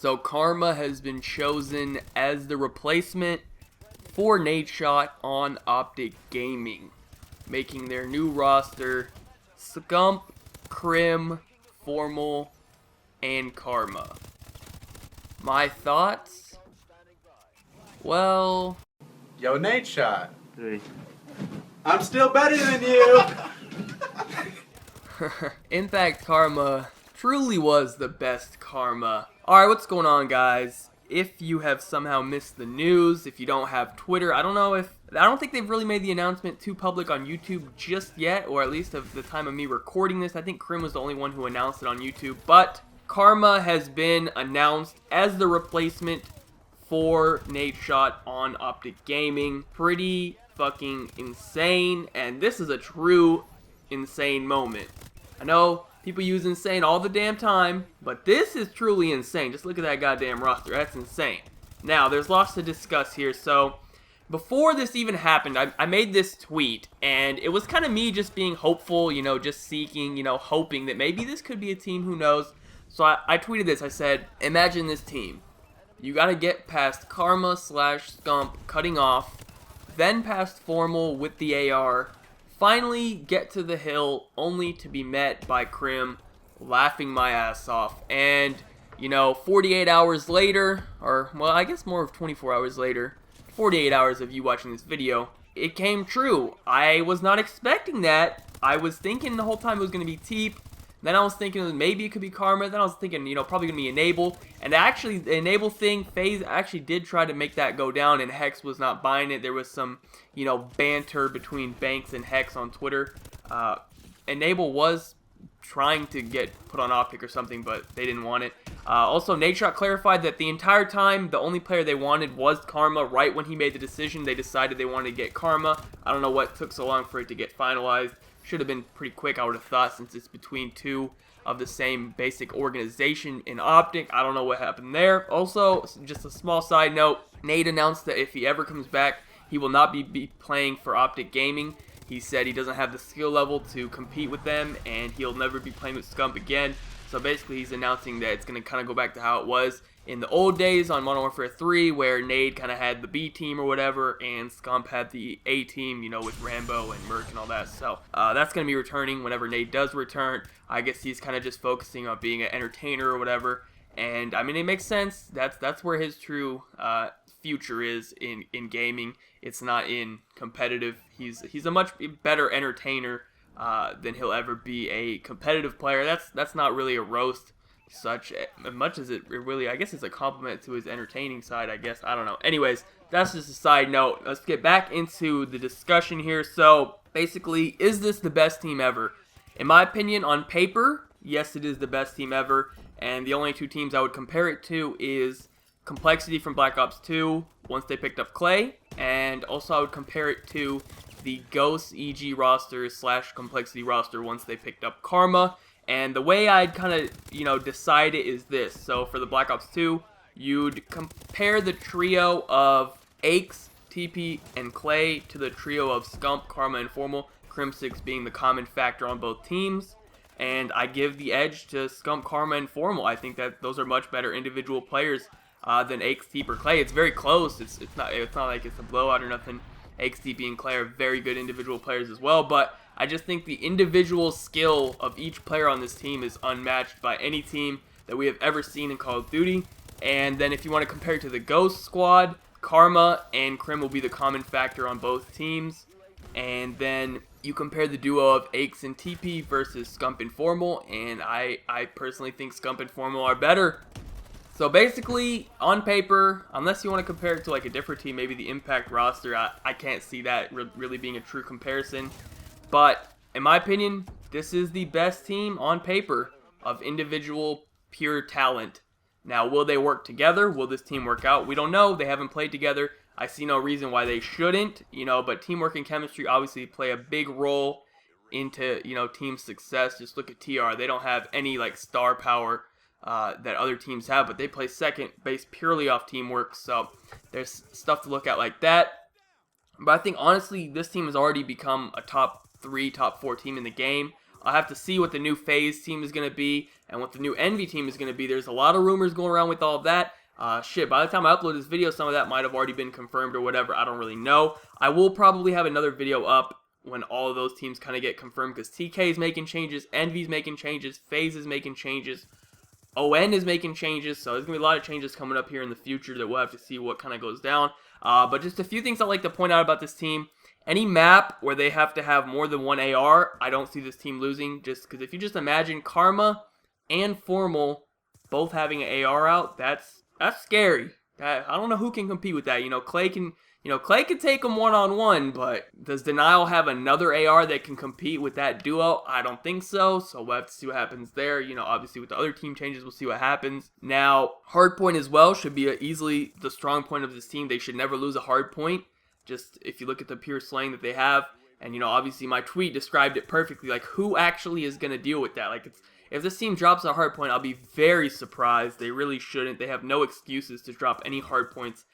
So Karma has been chosen as the replacement for NaDeShot on OpTic Gaming, making their new roster Scump, Crim, Formal, and Karma. My thoughts? Well... Yo, NaDeShot. Hey. I'm still better than you! In fact, Karma truly was the best Karma. Alright, what's going on, guys? If you have somehow missed the news, if you don't have Twitter, I don't think they've really made the announcement too public on YouTube just yet, or at least at the time of me recording this. I think Crim was the only one who announced it on YouTube, but Karma has been announced as the replacement for NaDeShot on OpTic Gaming. Pretty fucking insane, and this is a true insane moment. I know people use insane all the damn time, but this is truly insane. Just look at that goddamn roster. That's insane. Now, there's lots to discuss here. So, before this even happened, I made this tweet, and it was kind of me just being hopeful, just seeking, hoping that maybe this could be a team, who knows. So I tweeted this. I said, imagine this team. You got to get past Karma / Scump cutting off, then past Formal with the AR, finally get to the hill only to be met by Crim laughing my ass off. And, 48 hours later, or, well, I guess more of 24 hours later, 48 hours of you watching this video, it came true. I was not expecting that. I was thinking the whole time it was going to be Teep. Then I was thinking maybe it could be Karma. Then I was thinking, probably going to be Enable. And actually, the Enable thing, FaZe actually did try to make that go down, and Hex was not buying it. There was some, banter between Banks and Hex on Twitter. Enable was trying to get put on OpTic or something, but they didn't want it. Also, NaDeShot clarified that the entire time, the only player they wanted was Karma. Right when he made the decision, they decided they wanted to get Karma. I don't know what took so long for it to get finalized. Should have been pretty quick, I would have thought, since it's between two of the same basic organization in OpTic. I don't know what happened there. Also, just a small side note, Nade announced that if he ever comes back, he will not be playing for OpTic Gaming. He said he doesn't have the skill level to compete with them, and he'll never be playing with Scump again. So basically, he's announcing that it's going to kind of go back to how it was in the old days on Modern Warfare 3, where Nade kind of had the B team or whatever, and Scump had the A team, with Rambo and Merc and all that. So that's going to be returning whenever Nade does return. I guess he's kind of just focusing on being an entertainer or whatever. And I mean, it makes sense. That's where his true future is in gaming. It's not in competitive. He's a much better entertainer than he'll ever be a competitive player. That's not really a roast. Such much as it really, I guess it's a compliment to his entertaining side, I guess. I don't know. Anyways, that's just a side note. Let's get back into the discussion here. So, basically, is this the best team ever? In my opinion, on paper, yes, it is the best team ever. And the only two teams I would compare it to is Complexity from Black Ops 2, once they picked up Clay. And also I would compare it to the Ghost EG roster / Complexity roster once they picked up Karma. And the way I'd kind of, decide it is this. So for the Black Ops 2, you'd compare the trio of Aches, TP, and Clay to the trio of Scump, Karma, and Formal, Crim6 being the common factor on both teams. And I give the edge to Scump, Karma, and Formal. I think that those are much better individual players than Aches, TP, or Clay. It's very close. It's not like it's a blowout or nothing. Aches, TP, and Clay are very good individual players as well, but I just think the individual skill of each player on this team is unmatched by any team that we have ever seen in Call of Duty. And then if you want to compare it to the Ghost squad, Karma and Crim will be the common factor on both teams. And then you compare the duo of Aches and TP versus Scump and Formal, and I personally think Scump and Formal are better. So basically, on paper, unless you want to compare it to like a different team, maybe the Impact roster, I can't see that really being a true comparison. But in my opinion, this is the best team on paper of individual pure talent. Now, will they work together? Will this team work out? We don't know. They haven't played together. I see no reason why they shouldn't, but teamwork and chemistry obviously play a big role into, team success. Just look at TR. They don't have any like star power that other teams have, but they play second based purely off teamwork. So there's stuff to look at like that. But I think honestly, this team has already become a top 3, top 4 team in the game. I'll have to see what the new FaZe team is going to be and what the new Envy team is going to be. There's a lot of rumors going around with all of that. Shit, by the time I upload this video, some of that might have already been confirmed or whatever. I don't really know. I will probably have another video up when all of those teams kind of get confirmed, because TK is making changes, Envy's making changes, FaZe is making changes, ON is making changes, so there's going to be a lot of changes coming up here in the future that we'll have to see what kind of goes down. But just a few things I'd like to point out about this team. Any map where they have to have more than one AR, I don't see this team losing, just because if you just imagine Karma and Formal both having an AR out, that's scary. I don't know who can compete with that. Clay can take them one-on-one, but does Denial have another AR that can compete with that duo? I don't think so, so we'll have to see what happens there. Obviously with the other team changes, we'll see what happens. Now, hardpoint as well should be easily the strong point of this team. They should never lose a hardpoint. Just if you look at the pure slaying that they have, and obviously my tweet described it perfectly, like who actually is going to deal with that? Like if this team drops a hardpoint, I'll be very surprised. They really shouldn't. They have no excuses to drop any hardpoints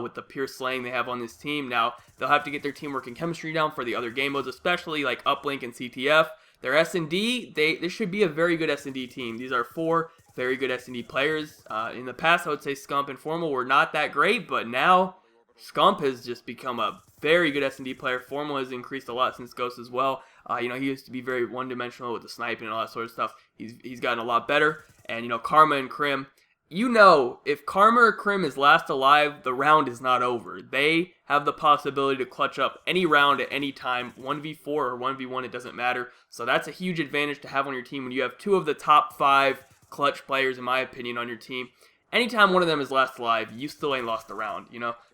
with the pure slaying they have on this team. Now, they'll have to get their teamwork and chemistry down for the other game modes, especially like Uplink and CTF. Their S&D, this should be a very good S&D team. These are 4 very good S&D players. In the past, I would say Scump and Formal were not that great, but now Scump has just become a very good S&D player. Formal has increased a lot since Ghost as well. He used to be very one-dimensional with the sniping and all that sort of stuff. He's gotten a lot better. And, Karma and Crim, if Karma or Crim is last alive, the round is not over. They have the possibility to clutch up any round at any time, 1v4 or 1v1, it doesn't matter. So that's a huge advantage to have on your team when you have 2 of the top 5 clutch players, in my opinion, on your team. Anytime one of them is last alive, you still ain't lost the round,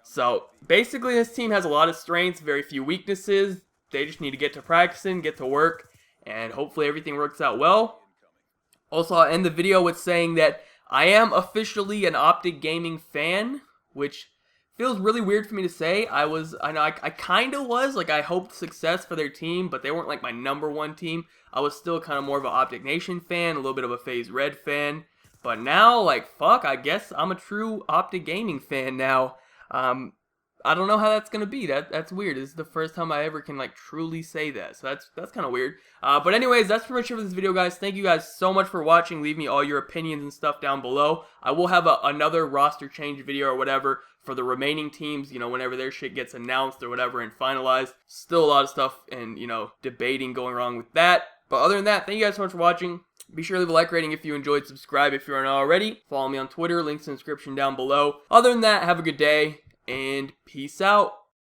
So basically this team has a lot of strengths, very few weaknesses. They just need to get to practicing, get to work, and hopefully everything works out well. Also, I'll end the video with saying that I am officially an OpTic Gaming fan, which feels really weird for me to say. I kind of was. Like, I hoped success for their team, but they weren't like my #1 team. I was still kind of more of an OpTic Nation fan, a little bit of a FaZe Red fan. But now, like, fuck, I guess I'm a true OpTic Gaming fan now. I don't know how that's gonna be. That's weird. This is the first time I ever can like truly say that. So that's kind of weird. But anyways, that's pretty much it for this video, guys. Thank you guys so much for watching. Leave me all your opinions and stuff down below. I will have another roster change video or whatever for the remaining teams, whenever their shit gets announced or whatever and finalized. Still a lot of stuff and, debating going wrong with that. But other than that, thank you guys so much for watching. Be sure to leave a like rating if you enjoyed. Subscribe if you aren't already. Follow me on Twitter. Links in the description down below. Other than that, have a good day and peace out.